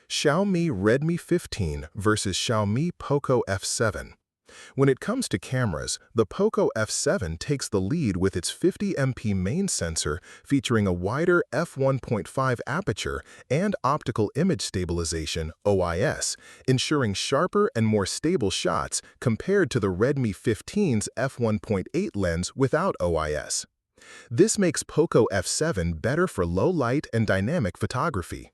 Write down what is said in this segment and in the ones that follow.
Xiaomi Redmi 15 versus Xiaomi Poco F7. When it comes to cameras, the Poco F7 takes the lead with its 50MP main sensor featuring a wider f1.5 aperture and optical image stabilization (OIS), ensuring sharper and more stable shots compared to the Redmi 15's f1.8 lens without OIS. This makes Poco F7 better for low light and dynamic photography.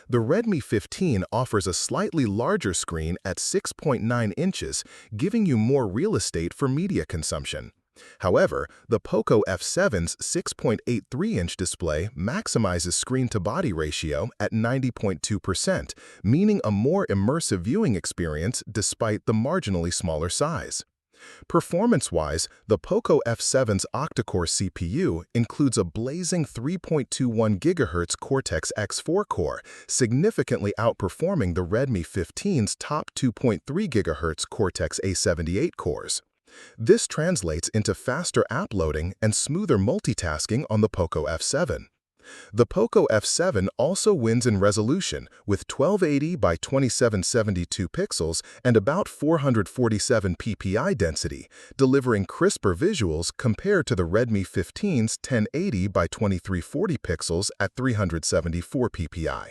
The Redmi 15 offers a slightly larger screen at 6.9 inches, giving you more real estate for media consumption. However, the Poco F7's 6.83-inch display maximizes screen-to-body ratio at 90.2%, meaning a more immersive viewing experience despite the marginally smaller size. Performance-wise, the Poco F7's octa-core CPU includes a blazing 3.21 GHz Cortex-X4 core, significantly outperforming the Redmi 15's top 2.3 GHz Cortex-A78 cores. This translates into faster app loading and smoother multitasking on the Poco F7. The Poco F7 also wins in resolution, with 1280 by 2772 pixels and about 447 ppi density, delivering crisper visuals compared to the Redmi 15's 1080 by 2340 pixels at 374 ppi.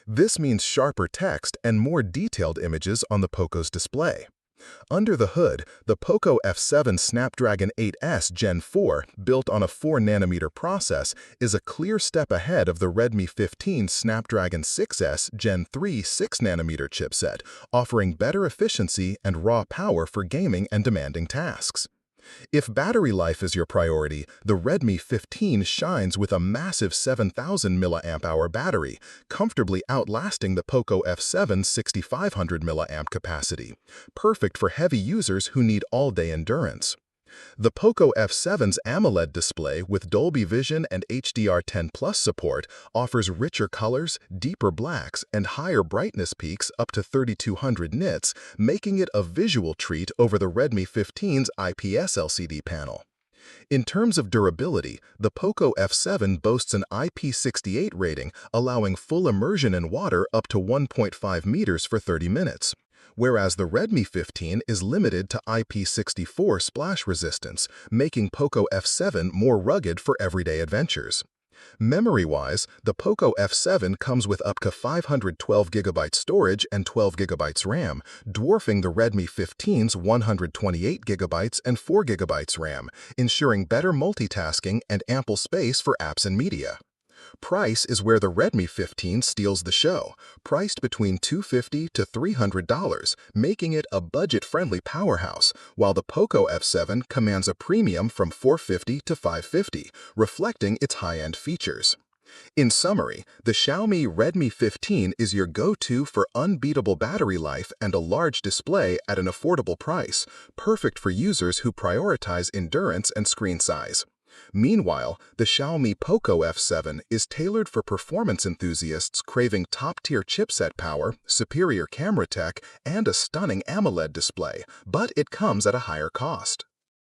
This means sharper text and more detailed images on the Poco's display. Under the hood, the Poco F7 Snapdragon 8S Gen 4, built on a 4nm process, is a clear step ahead of the Redmi 15 Snapdragon 6S Gen 3 6nm chipset, offering better efficiency and raw power for gaming and demanding tasks. If battery life is your priority, the Redmi 15 shines with a massive 7,000 mAh battery, comfortably outlasting the Poco F7's 6,500 mAh capacity, perfect for heavy users who need all-day endurance. The Poco F7's AMOLED display with Dolby Vision and HDR10+ support offers richer colors, deeper blacks, and higher brightness peaks up to 3200 nits, making it a visual treat over the Redmi 15's IPS LCD panel. In terms of durability, the Poco F7 boasts an IP68 rating, allowing full immersion in water up to 1.5 meters for 30 minutes. Whereas the Redmi 15 is limited to IP64 splash resistance, making Poco F7 more rugged for everyday adventures. Memory-wise, the Poco F7 comes with up to 512GB storage and 12GB RAM, dwarfing the Redmi 15's 128GB and 4GB RAM, ensuring better multitasking and ample space for apps and media. Price is where the Redmi 15 steals the show, priced between $250 to $300, making it a budget-friendly powerhouse, while the Poco F7 commands a premium from $450 to $550, reflecting its high-end features. In summary, the Xiaomi Redmi 15 is your go-to for unbeatable battery life and a large display at an affordable price, perfect for users who prioritize endurance and screen size. Meanwhile, the Xiaomi Poco F7 is tailored for performance enthusiasts craving top-tier chipset power, superior camera tech, and a stunning AMOLED display, but it comes at a higher cost.